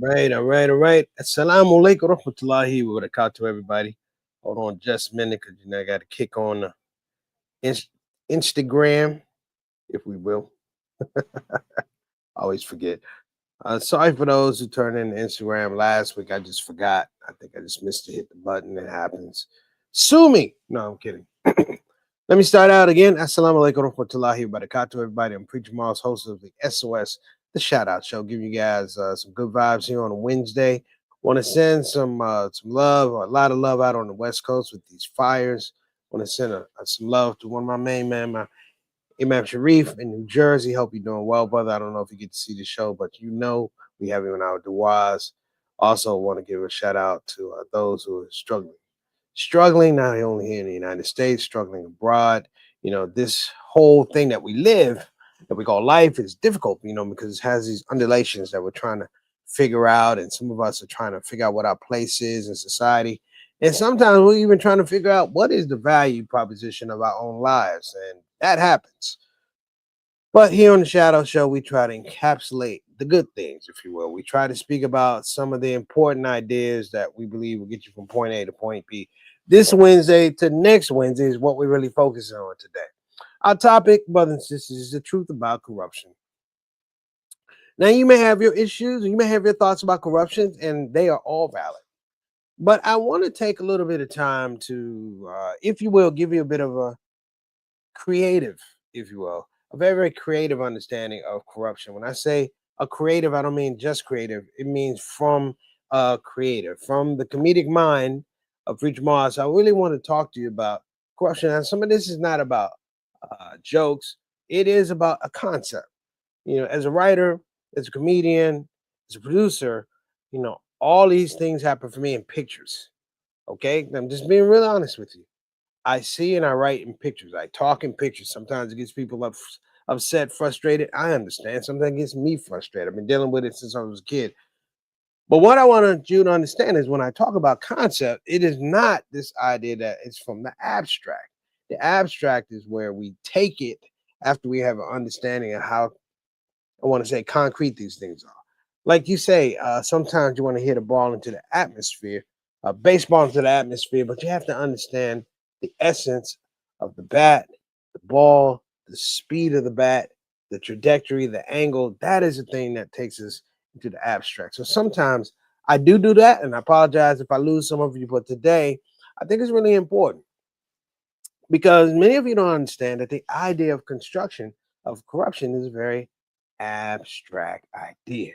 All right. Assalamu alaikum rahmatullahi wa barakatuh, everybody. Hold on just a minute because I got to kick on Inst- Instagram, if we will. I always forget. Sorry for those who turned in Instagram last week. I just forgot. I think I just missed to hit the button. It happens. Sue me. No, I'm kidding. Let me start out again. Assalamu alaikum warahmatullahi wabarakatuh, everybody. I'm Preacher Miles, host of the SOS, the Shout Out Show, giving you guys some good vibes here on a Wednesday. Want to send some love, a lot of love out on the West Coast with these fires. Want to send some love to one of my main man, my Imam Sharif in New Jersey. Hope you're doing well, brother. I don't know if you get to see the show, but we have him in our duas. Also, want to give a shout out to those who are struggling not only here in the United States, struggling abroad. This whole thing that we live, that we call life, is difficult, because it has these undulations that we're trying to figure out. And some of us are trying to figure out what our place is in society. And sometimes we're even trying to figure out what is the value proposition of our own lives. And that happens. But here on the Shadow Show, we try to encapsulate the good things, if you will. We try to speak about some of the important ideas that we believe will get you from point A to point B. This Wednesday to next Wednesday is what we're really focusing on today. Our topic, brothers and sisters, is the truth about corruption. Now, you may have your issues, you may have your thoughts about corruption, and they are all valid. But I want to take a little bit of time to, if you will, give you a bit of a creative, if you will, a very, very creative understanding of corruption. When I say a creative, I don't mean just creative. It means from a creative, from the comedic mind of Preacher Mars. I really want to talk to you about corruption. And some of this is not about jokes. It is about a concept. As a writer, as a comedian, as a producer, all these things happen for me in pictures. Okay. I'm just being real honest with you. I see and I write in pictures. I talk in pictures. Sometimes it gets people upset, frustrated. I understand. Sometimes it gets me frustrated. I've been dealing with it since I was a kid. But what I want you to understand is when I talk about concept, it is not this idea that it's from the abstract. The abstract is where we take it after we have an understanding of how, I want to say, concrete these things are. Like you say, sometimes you want to hit a ball into the atmosphere, a baseball into the atmosphere, but you have to understand the essence of the bat, the ball, the speed of the bat, the trajectory, the angle. That is the thing that takes us into the abstract. So sometimes I do that, and I apologize if I lose some of you, but today I think it's really important because many of you don't understand that the idea of construction of corruption is a very abstract idea,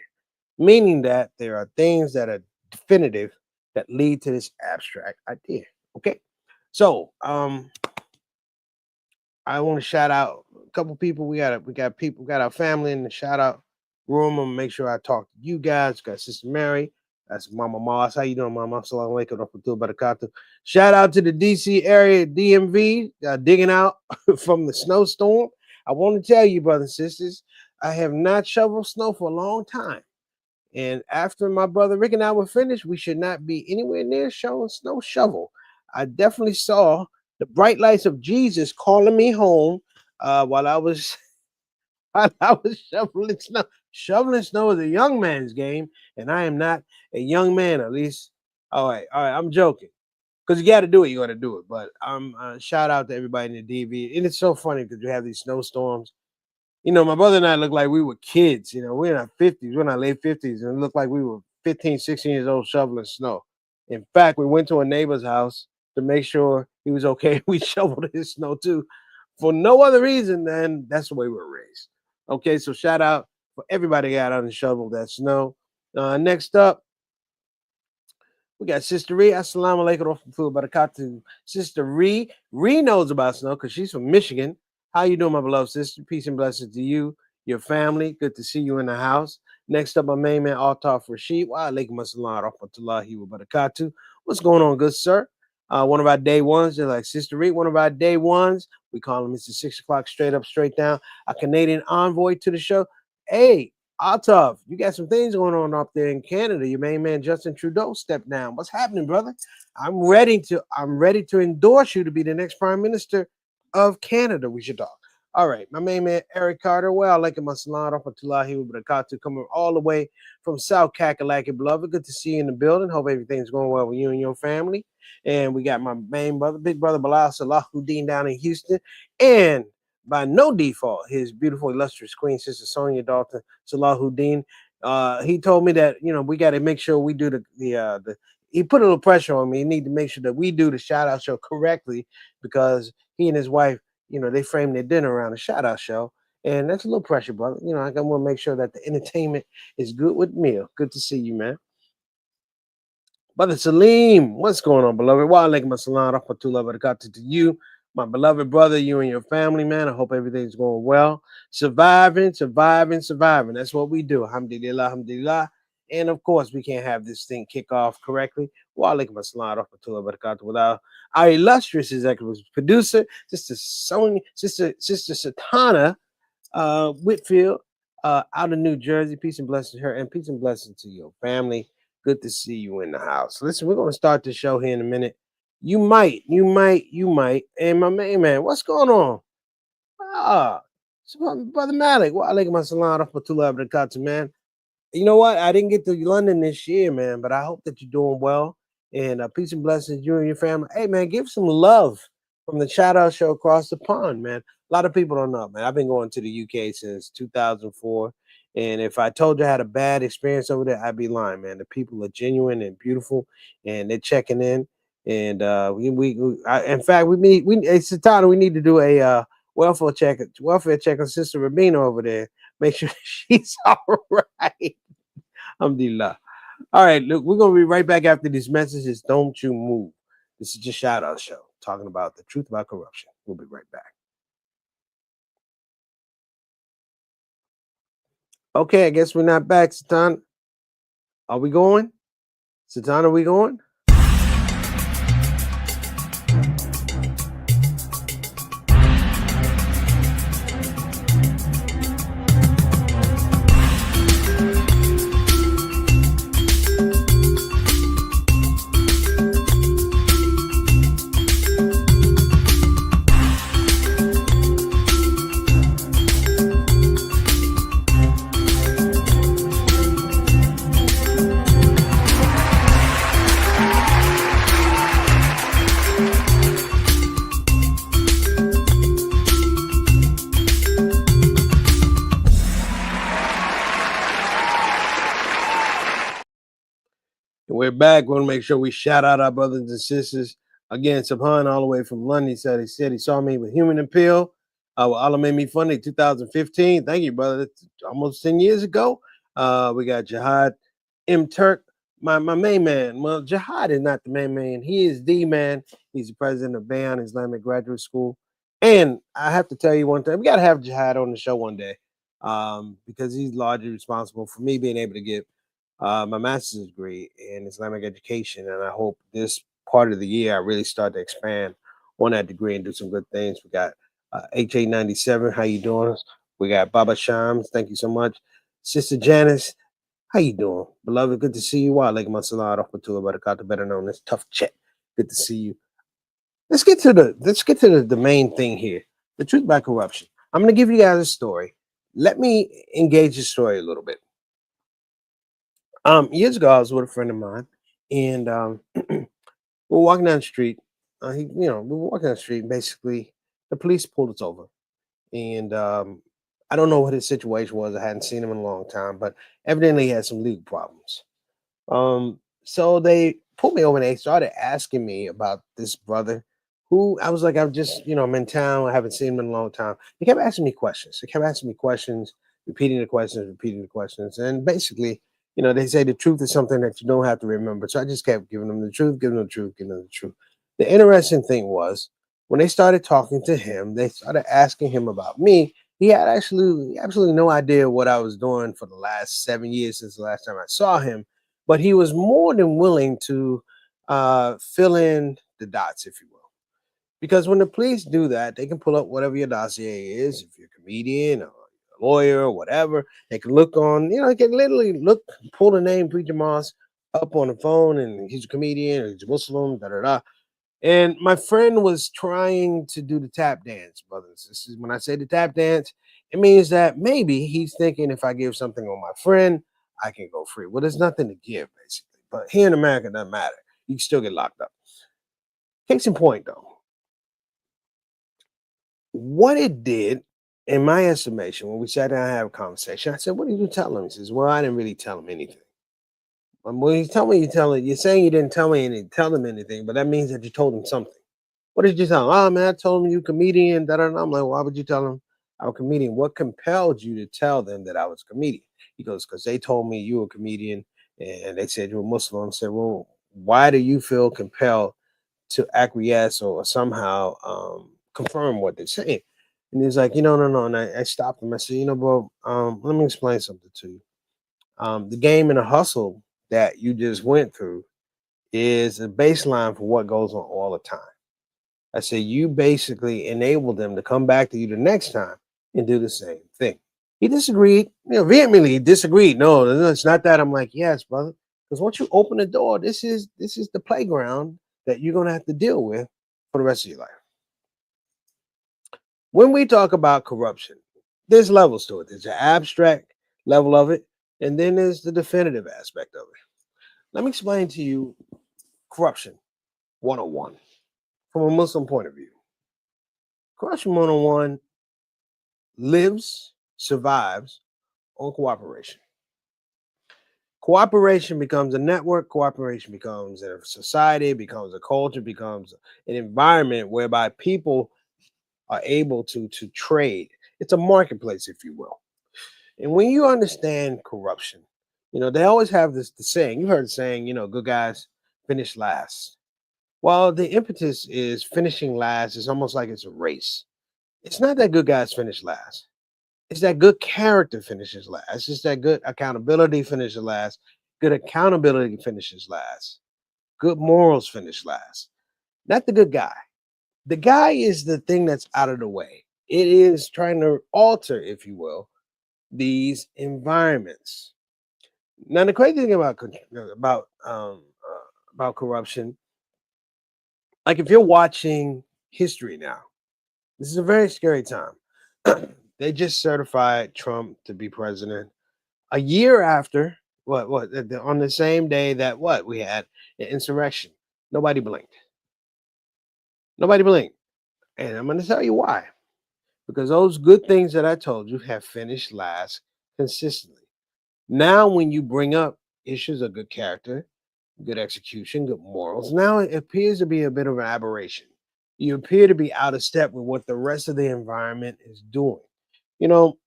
meaning that there are things that are definitive that lead to this abstract idea. Okay. So I want to shout out a couple people. We got our family in the shout out room. I'm gonna make sure I talk to you guys. Got Sister Mary. That's Mama Moss. How you doing, Mama? Assalamu alaikum warahmatullahi wabarakatuh. Shout out to the DC area DMV digging out from the snowstorm. I want to tell you, brothers and sisters, I have not shoveled snow for a long time. And after my brother Rick and I were finished, we should not be anywhere near showing snow shovel. I definitely saw the bright lights of Jesus calling me home while I was while I was shoveling snow. Shoveling snow is a young man's game, and I am not a young man. At least, all right. I'm joking because you got to do it. You got to do it. But shout out to everybody in the DV. And it's so funny because you have these snowstorms. My brother and I look like we were kids. We're in our 50s, we're in our late 50s, and it looked like we were 15, 16 years old shoveling snow. In fact, we went to a neighbor's house to make sure he was okay. We shoveled his snow too for no other reason than that's the way we were raised. Okay, so shout out for everybody that got out and shoveled that snow. Next up, we got Sister Ree. Assalamu alaikum warahmatullahi wabarakatuh. Sister Ree. Ree knows about snow because she's from Michigan. How you doing, my beloved sister? Peace and blessings to you, your family. Good to see you in the house. Next up, my main man, Altaf Rashid. Wa alaikum assalam rahmatullahi wa barakatuh. What's going on, good sir? One of our day ones, just like Sister Reed, one of our day ones. We call him Mr. 6 o'clock, straight up, straight down. A Canadian envoy to the show. Hey, Altaf, you got some things going on up there in Canada. Your main man, Justin Trudeau, stepped down. What's happening, brother? I'm ready to endorse you to be the next prime minister of Canada. We should talk. All right, my main man Eric Carter. Well, like my salon off of Tulahi Barakatu, coming all the way from South Kakalaki, beloved. Good to see you in the building. Hope everything's going well with you and your family. And we got my main brother, big brother Bilal Salahuddin down in Houston. And by no default, his beautiful, illustrious queen, sister Sonia Dalton Salahuddin. He told me that we got to make sure we do the. He put a little pressure on me. He need to make sure that we do the shout out show correctly because he and his wife, they framed their dinner around a shout out show. And that's a little pressure, brother. I want to make sure that the entertainment is good with meal. Good to see you, man. Brother Salim, what's going on, beloved? Wa alaikum assalam rahmatullah barakatuh to you, my beloved brother, you and your family, man. I hope everything's going well. Surviving. That's what we do. Alhamdulillah, alhamdulillah. And of course, we can't have this thing kick off correctly. Wa alaikum assalam rahmatullah barakatuh without our illustrious executive producer, Sister Sonia, Sister Satana Whitfield, out of New Jersey. Peace and blessings to her, and peace and blessings to your family. Good to see you in the house. Listen, we're going to start the show here in a minute. You might. And my main man, what's going on? Brother Malik, wa alaikum assalam rahmatullahi wa barakatuh, man. You know what? I didn't get to London this year, man, but I hope that you're doing well. And peace and blessings, you and your family. Hey, man, give some love from the shout out show across the pond, man. A lot of people don't know, man. I've been going to the UK since 2004. And if I told you I had a bad experience over there, I'd be lying, man. The people are genuine and beautiful, and they're checking in. And in fact, it's the time we need to do a welfare check on Sister Rabina over there. Make sure she's all right. Alhamdulillah. All right, look, we're gonna be right back after these messages. Don't you move. This is just shout out show talking about the truth about corruption. We'll be right back. Okay, I guess we're not back, Satan. Are we going? Satan, are we going? We're back. We want to make sure we shout out our brothers and sisters. Again, Subhan, all the way from London, he said he saw me with Human Appeal. Allah made me funny 2015. Thank you, brother. That's almost 10 years ago. We got Jihad M. Turk, my main man. Well, Jihad is not the main man. He is the man. He's the president of Bayan Islamic Graduate School. And I have to tell you one thing. We got to have Jihad on the show one day because he's largely responsible for me being able to get my master's degree in Islamic education, and I hope this part of the year I really start to expand on that degree and do some good things. We got H897, how you doing? We got Baba Shams, thank you so much. Sister Janice, how you doing? Beloved, good to see you. Wa alaikum assalam rahmatullah barakatuh, better known as Tough Chet. Good to see you. Let's get to the main thing here. The truth about corruption. I'm gonna give you guys a story. Let me engage the story a little bit. Years ago, I was with a friend of mine, and we were walking down the street. We were walking down the street, and basically, the police pulled us over. And I don't know what his situation was. I hadn't seen him in a long time, but evidently he had some legal problems. So they pulled me over and they started asking me about this brother who I was like, I'm in town. I haven't seen him in a long time. They kept asking me questions. Repeating the questions. And basically, they say the truth is something that you don't have to remember. So I just kept giving them the truth. The interesting thing was when they started talking to him, they started asking him about me. He had absolutely no idea what I was doing for the last 7 years since the last time I saw him, but he was more than willing to fill in the dots, if you will. Because when the police do that, they can pull up whatever your dossier is, if you're a comedian or a lawyer or whatever. They can look on, they can literally pull the name Preacher Moss up on the phone, and he's a comedian or he's a Muslim, da da da. And my friend was trying to do the tap dance, brothers. This is when I say the tap dance, it means that maybe he's thinking if I give something on my friend, I can go free. Well, there's nothing to give, basically. But here in America, it doesn't matter. You can still get locked up. Case in point, though, what it did, in my estimation, when we sat down and had a conversation, I said, "What did you tell him?" He says, "Well, I didn't really tell him anything." When you tell me you tell it, you're saying you didn't tell him anything, but that means that you told him something. What did you tell him? Oh man, I told him you comedian. Da, da, da. I'm like, why would you tell him I'm a comedian? What compelled you to tell them that I was a comedian? He goes, because they told me you were a comedian and they said you were Muslim. I said, well, why do you feel compelled to acquiesce or somehow confirm what they're saying? And he's like, no. And I stopped him. I said, bro, let me explain something to you. The game and the hustle that you just went through is a baseline for what goes on all the time. I say you basically enable them to come back to you the next time and do the same thing. He disagreed, vehemently. He disagreed. No, it's not that. I'm like, yes, brother, because once you open the door, this is the playground that you're gonna have to deal with for the rest of your life. When we talk about corruption, there's levels to it. There's an abstract level of it, and then there's the definitive aspect of it. Let me explain to you corruption 101 from a Muslim point of view. Corruption 101 survives on cooperation. Cooperation becomes a network, cooperation becomes a society, becomes a culture, becomes an environment whereby people are able to trade. It's a marketplace, if you will. And when you understand corruption, they always have the saying, you heard the saying, good guys finish last. Well, the impetus is finishing last is almost like it's a race. It's not that good guys finish last. It's that good character finishes last. It's that good accountability finishes last. Good accountability finishes last. Good morals finish last. Not the good guy. The guy is the thing that's out of the way. It is trying to alter, if you will, these environments. Now, the crazy thing about corruption, like if you're watching history now, this is a very scary time. They just certified Trump to be president a year after on the same day that we had an insurrection. Nobody blinked. Nobody blinked. And I'm going to tell you why. Because those good things that I told you have finished last consistently. Now, when you bring up issues of good character, good execution, good morals, now it appears to be a bit of an aberration. You appear to be out of step with what the rest of the environment is doing. You know,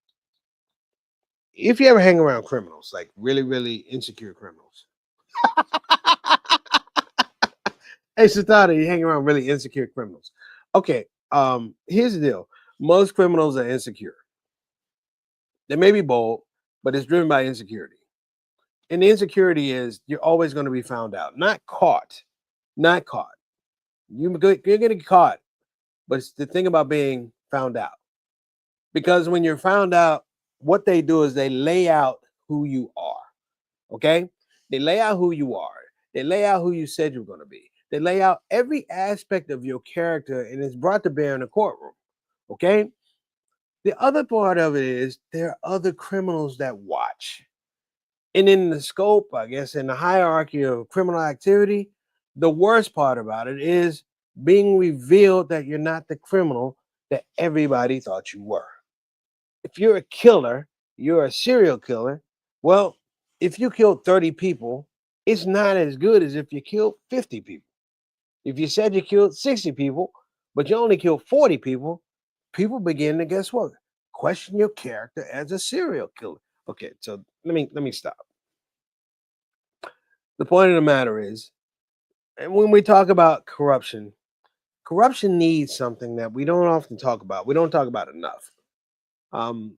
if you ever hang around criminals, like really, really insecure criminals. Hey, Satana, you hang around really insecure criminals. Okay, here's the deal. Most criminals are insecure. They may be bold, but it's driven by insecurity. And the insecurity is you're always going to be found out, not caught. Not caught. You're going to get caught, but it's the thing about being found out. Because when you're found out, what they do is they lay out who you are. Okay? They lay out who you are. They lay out who you said you're going to be. They lay out every aspect of your character and it's brought to bear in the courtroom. Okay? The other part of it is there are other criminals that watch. And in the scope, I guess, in the hierarchy of criminal activity, the worst part about it is being revealed that you're not the criminal that everybody thought you were. If you're a killer, you're a serial killer. Well, if you killed 30 people, it's not as good as if you killed 50 people. If you said you killed 60 people, but you only killed 40 people, people begin to guess what? Question your character as a serial killer. Okay, so let me stop. The point of the matter is, and when we talk about corruption, corruption needs something that we don't often talk about. We don't talk about enough. Um,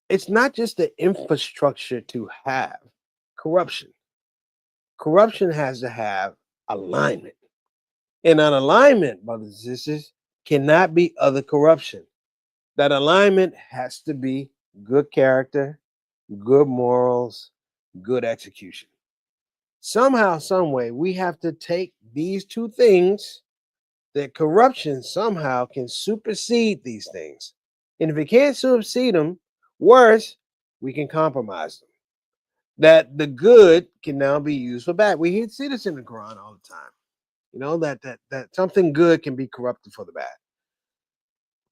it's not just the infrastructure to have corruption. Corruption has to have alignment. And that alignment, brothers and sisters, cannot be other corruption. That alignment has to be good character, good morals, good execution. Somehow, some way, we have to take these two things that corruption somehow can supersede these things. And if it can't supersede them, worse, we can compromise them. That the good can now be used for bad. We see this in the Quran all the time. That something good can be corrupted for the bad.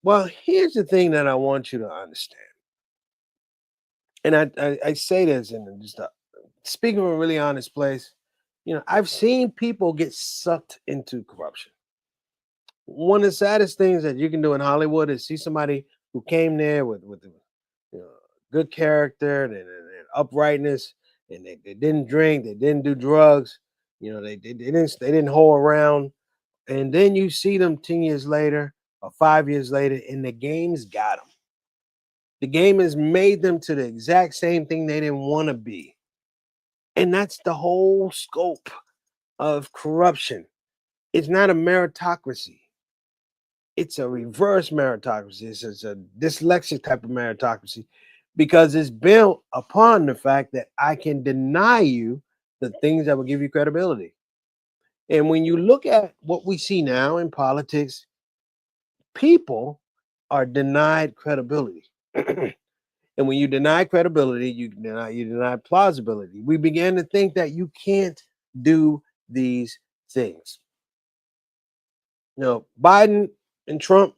Well, here's the thing that I want you to understand. And I say this in just speaking from a really honest place. I've seen people get sucked into corruption. One of the saddest things that you can do in Hollywood is see somebody who came there with good character and uprightness, and they didn't drink, they didn't do drugs, they didn't hoe around, and then you see them 10 years later or 5 years later, and the game's got them. The game has made them to the exact same thing they didn't want to be, and that's the whole scope of corruption. It's not a meritocracy. It's a reverse meritocracy. It's a dyslexic type of meritocracy because it's built upon the fact that I can deny you the things that will give you credibility. And when you look at what we see now in politics, people are denied credibility. And when you deny credibility, you deny plausibility. We began to think that you can't do these things. Biden and Trump,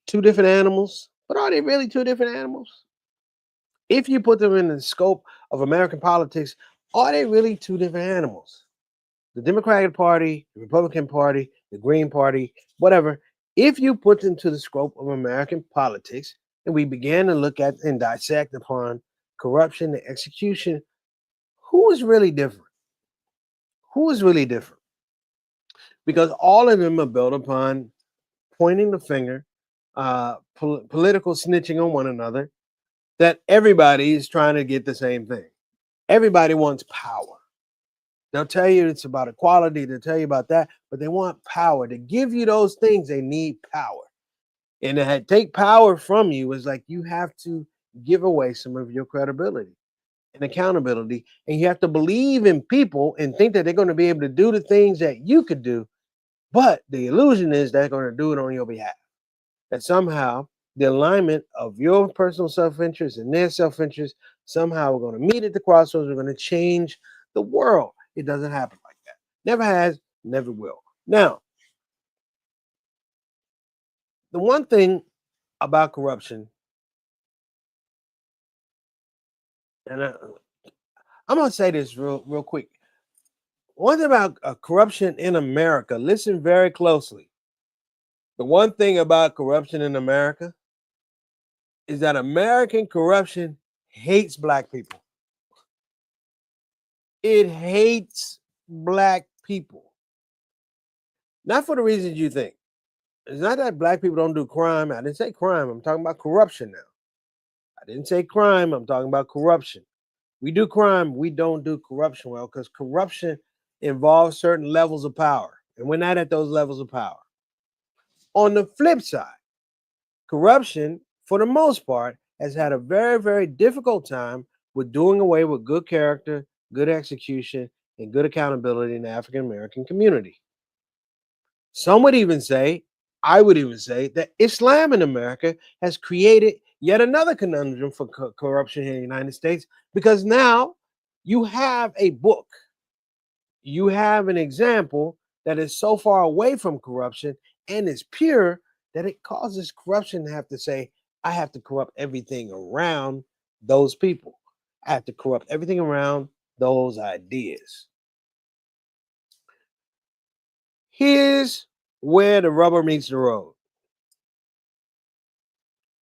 two different animals, but are they really two different animals? If you put them in the scope of American politics, are they really two different animals? The Democratic Party, the Republican Party, the Green Party, whatever, if you put them to the scope of American politics, and we began to look at and dissect upon corruption and execution, who is really different? Who is really different? Because all of them are built upon pointing the finger, political snitching on one another, that everybody is trying to get the same thing. Everybody wants power. They'll tell you it's about equality, they'll tell you about that, but they want power. To give you those things, they need power. And to take power from you is like you have to give away some of your credibility and accountability. And you have to believe in people and think that they're going to be able to do the things that you could do. But the illusion is they're going to do it on your behalf. That somehow the alignment of your personal self-interest and their self-interest, somehow we're going to meet at the crossroads. We're going to change the world. It doesn't happen like that. Never has, never will. Now, the one thing about corruption, and I'm going to say this real quick. One thing about corruption in America, listen very closely. The one thing about corruption in America is that American corruption hates Black people. It hates Black people. Not for the reasons you think. It's not that Black people don't do crime. I didn't say crime. I'm talking about corruption now. I didn't say crime. I'm talking about corruption. We do crime. We don't do corruption well because corruption involves certain levels of power. And we're not at those levels of power. On the flip side, corruption, for the most part, has had a very, very difficult time with doing away with good character, good execution, and good accountability in the African American community. Some would even say, I would even say, that Islam in America has created yet another conundrum for corruption here in the United States because now you have a book, you have an example that is so far away from corruption and is pure that it causes corruption to have to say, I have to corrupt everything around those people. I have to corrupt everything around those ideas. Here's where the rubber meets the road.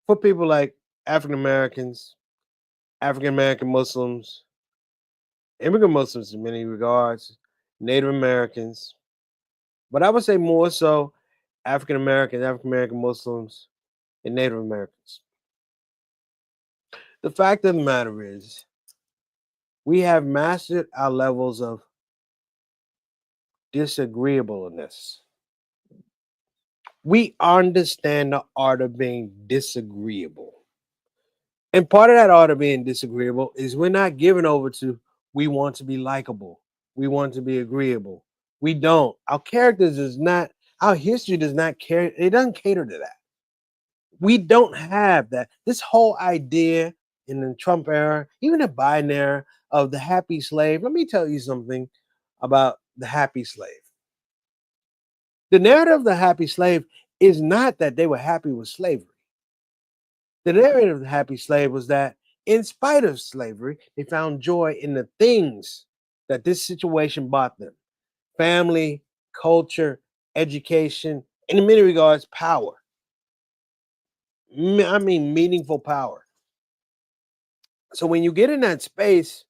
For people like African Americans, African American Muslims, immigrant Muslims in many regards, Native Americans, but I would say more so African Americans, African American Muslims, and Native Americans. The fact of the matter is, we have mastered our levels of disagreeableness. We understand the art of being disagreeable. And part of that art of being disagreeable is we're not given over to we want to be likable. We want to be agreeable. We don't. Our characters is not Our history does not care. It doesn't cater to that. We don't have that. This whole idea in the Trump era, even the Biden era, of the happy slave. Let me tell you something about the happy slave. The narrative of the happy slave is not that they were happy with slavery. The narrative of the happy slave was that, in spite of slavery, they found joy in the things that this situation brought them: family, culture, education, and in many regards, power. I mean, meaningful power. So when you get in that space,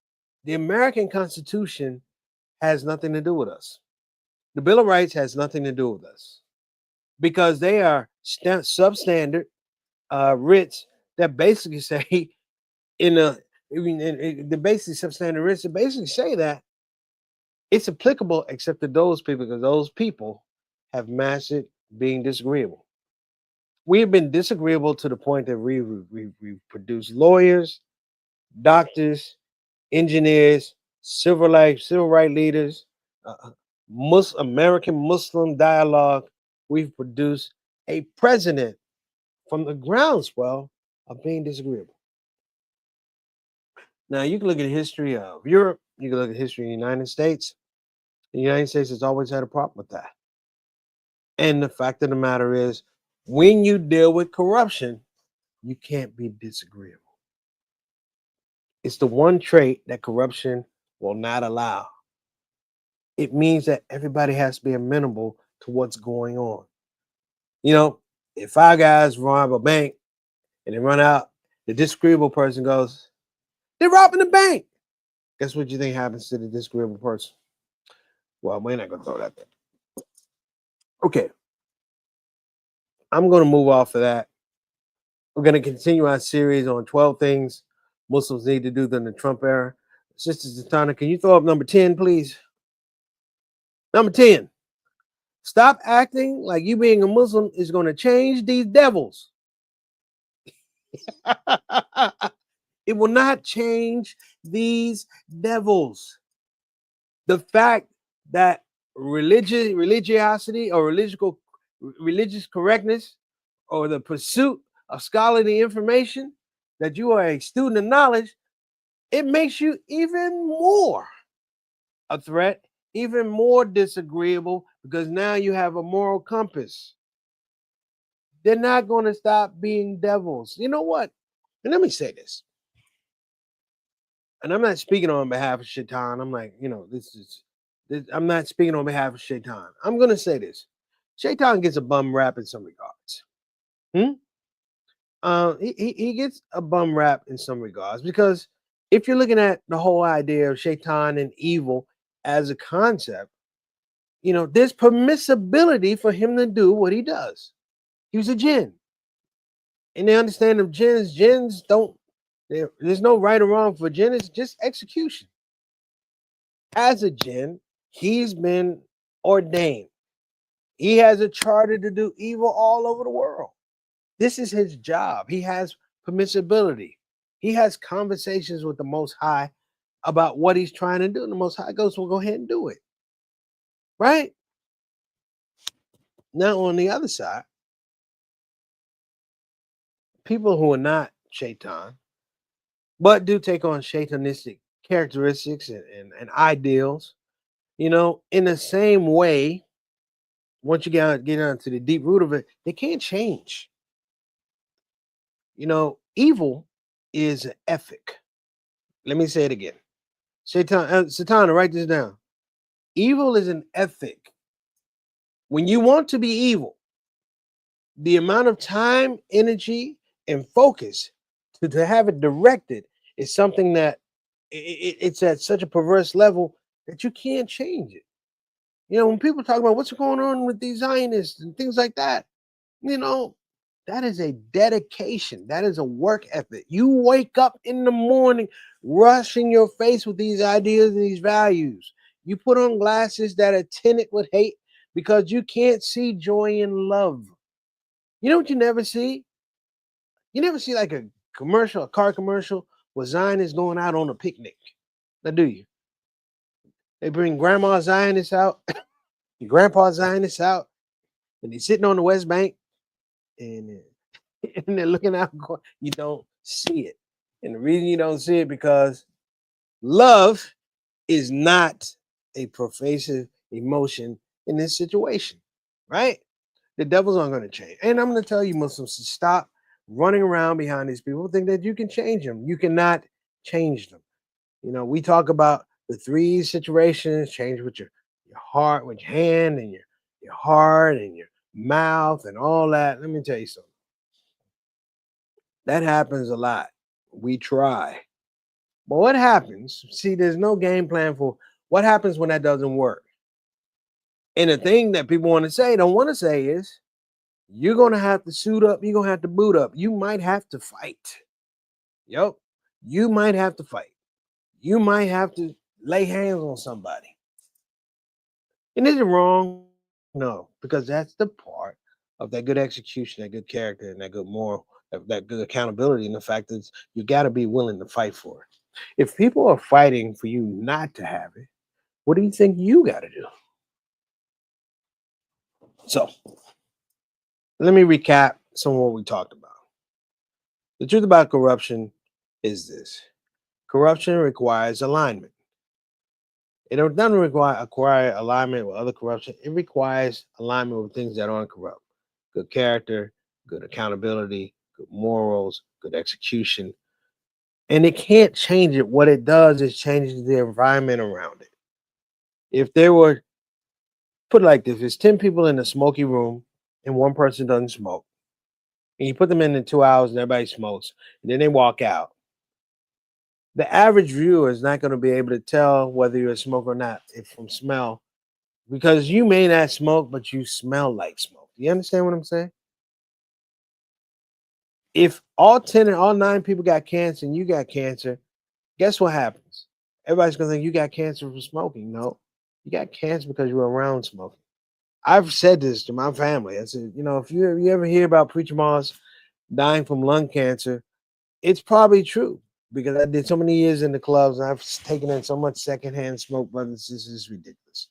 the American Constitution has nothing to do with us. The Bill of Rights has nothing to do with us because they are substandard writs that basically say in a the basic substandard writs that basically say that it's applicable except to those people because those people have mastered being disagreeable. We have been disagreeable to the point that we produce lawyers, doctors, engineers, civil rights leaders, American Muslim dialogue. We've produced a president from the groundswell of being disagreeable. Now you can look at the history of Europe. You can look at the history of the United States. The United States has always had a problem with that. And the fact of the matter is, when you deal with corruption, you can't be disagreeable. It's the one trait that corruption will not allow. It means that everybody has to be amenable to what's going on. You know, if 5 guys rob a bank and they run out, the disagreeable person goes, "They're robbing the bank." Guess what you think happens to the disagreeable person? Well, we're not going to throw that there. Okay. I'm going to move off of that. We're going to continue our series on 12 things Muslims need to do during the Trump era. Sister Zatanna, can you throw up number 10, please? Number 10. Stop acting like you being a Muslim is going to change these devils. It will not change these devils. The fact that religiosity or religious correctness or the pursuit of scholarly information, that you are a student of knowledge, it makes you even more a threat, even more disagreeable, because now you have a moral compass. They're not going to stop being devils. You know what? And let me say this. And I'm not speaking on behalf of Shaitan. I'm like, I'm not speaking on behalf of Shaitan. I'm going to say this. Shaitan gets a bum rap in some regards. He gets a bum rap in some regards because if you're looking at the whole idea of Shaitan and evil as a concept, there's permissibility for him to do what he does. He was a jinn. And the understanding of jinns don't, there's no right or wrong for jinn, it's just execution. As a jinn, he's been ordained. He has a charter to do evil all over the world. This is his job. He has permissibility. He has conversations with the Most High about what he's trying to do. And the Most High goes, well, go ahead and do it. Right? Now, on the other side, people who are not Shaitan, but do take on Shaitanistic characteristics and ideals, in the same way, once you get down to the deep root of it, they can't change. Evil is an ethic. Let me say it again. Satana, write this down. Evil is an ethic. When you want to be evil, the amount of time, energy, and focus to have it directed is something that it's at such a perverse level that you can't change it. When people talk about what's going on with these Zionists and things like that, that is a dedication. That is a work ethic. You wake up in the morning, rushing your face with these ideas and these values. You put on glasses that are tinted with hate because you can't see joy and love. You know what you never see? You never see like a car commercial where Zionists going out on a picnic. Now, do you? They bring Grandma Zionist out, your Grandpa Zionist out, and they're sitting on the West Bank and, and they're looking out. You don't see it. And the reason you don't see it because love is not a pervasive emotion in this situation, right? The devils aren't going to change. And I'm going to tell you, Muslims, to stop running around behind these people, think that you can change them. You cannot change them. You know, we talk about the three situations: change with your heart, with your hand, and your heart, and your mouth, and all that. Let me tell you something. That happens a lot. We try. But what happens? See, there's no game plan for what happens when that doesn't work. And the thing that people want to say, don't want to say is, you're going to have to suit up. You're going to have to boot up. You might have to fight. Yep. You might have to fight. You might have to lay hands on somebody. And is it wrong? No, because that's the part of that good execution, that good character, and that good moral, that good accountability. And the fact is, you got to be willing to fight for it. If people are fighting for you not to have it, what do you think you got to do? So let me recap some of what we talked about. The truth about corruption is this: corruption requires alignment. It doesn't acquire alignment with other corruption. It requires alignment with things that aren't corrupt. Good character, good accountability, good morals, good execution. And it can't change it. What it does is changes the environment around it. If there were, put it like this, there's 10 people in a smoky room and one person doesn't smoke. And you put them in 2 hours and everybody smokes, and then they walk out. The average viewer is not going to be able to tell whether you're a smoker or not if from smell, because you may not smoke, but you smell like smoke. You understand what I'm saying? If all 10 and all 9 people got cancer and you got cancer, guess what happens? Everybody's gonna think you got cancer from smoking. No, you got cancer because you were around smoking. I've said this to my family. I said, if you ever hear about Preacher Moss dying from lung cancer, it's probably true because I did so many years in the clubs and I've taken in so much secondhand smoke, brothers. This is ridiculous.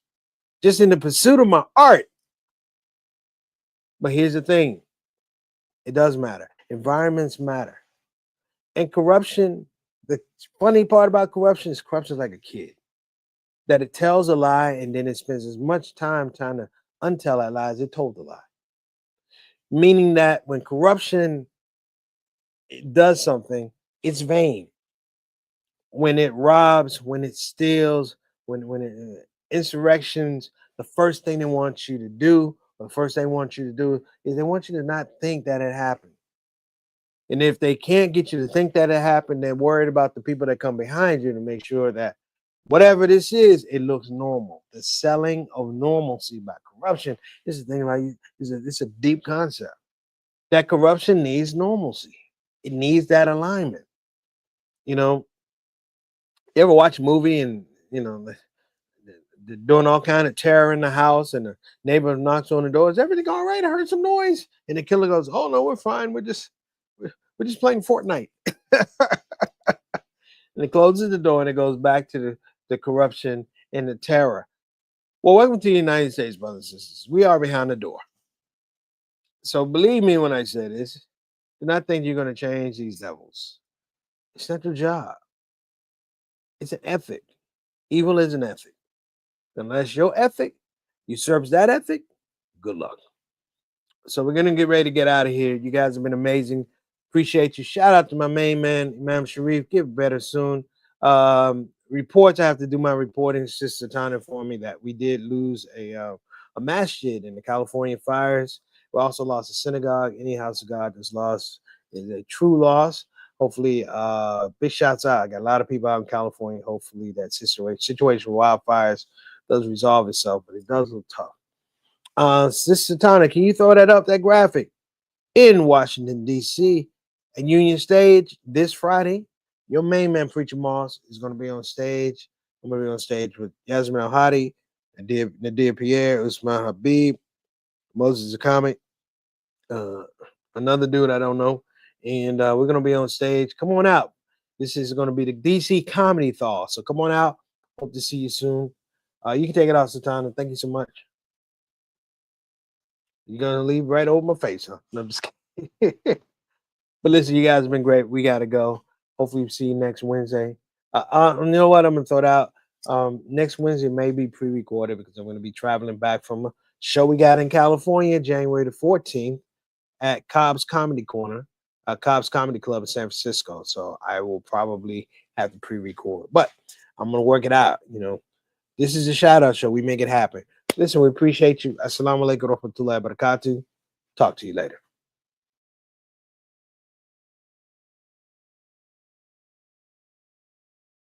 Just in the pursuit of my art. But here's the thing: it does matter. Environments matter. And corruption, the funny part about corruption is like a kid. That it tells a lie and then it spends as much time trying to untell that lie as it told the lie. Meaning that when corruption does something, it's vain. When it robs, when it steals, when it insurrections, the first thing they want you to do, or the first thing they want you to do is they want you to not think that it happened. And if they can't get you to think that it happened, they're worried about the people that come behind you to make sure that whatever this is, it looks normal. The selling of normalcy by corruption is the thing about you. It's a deep concept. That corruption needs normalcy. It needs that alignment. You know, you ever watch a movie and they're doing all kind of terror in the house, and the neighbor knocks on the door. Is everything all right? I heard some noise, and the killer goes, "Oh no, we're fine. We're just playing Fortnite." And it closes the door and it goes back to the corruption and the terror. Well, welcome to the United States, brothers and sisters. We are behind the door. So believe me when I say this, do not think you're going to change these devils. It's not your job. It's an ethic. Evil is an ethic. Unless your ethic usurps that ethic, good luck. So we're going to get ready to get out of here. You guys have been amazing. Appreciate you. Shout out to my main man, Imam Sharif. Get better soon. Reports, I have to do my reporting. Sister Tana for me that we did lose a masjid in the California fires. We also lost a synagogue. Any house of God that's lost is a true loss. Hopefully, big shots out. I got a lot of people out in California. Hopefully that situation with wildfires does resolve itself, but it does look tough. Sister Tana, can you throw that up, that graphic? In Washington, D.C., at Union Stage this Friday, your main man, Preacher Moss, is going to be on stage. I'm going to be on stage with Yasmin Al-Hadi, Nadir Pierre, Usman Habib, Moses Akame, another dude I don't know. And we're going to be on stage. Come on out. This is going to be the D.C. Comedy Thaw. So come on out. Hope to see you soon. You can take it off, Sultana. Thank you so much. You're gonna leave right over my face, huh? No, I'm just kidding. But listen, you guys have been great. We gotta go. Hopefully, we'll see you next Wednesday. You know what? I'm gonna throw it out. Next Wednesday may be pre-recorded because I'm gonna be traveling back from a show we got in California, January the 14th at Cobb's Comedy Corner, Cobb's Comedy Club in San Francisco. So I will probably have to pre-record, but I'm gonna work it out. You know, this is a shout out show. We make it happen. Listen, we appreciate you. Assalamu alaikum wa rahmatullahi wa barakatuh. Talk to you later.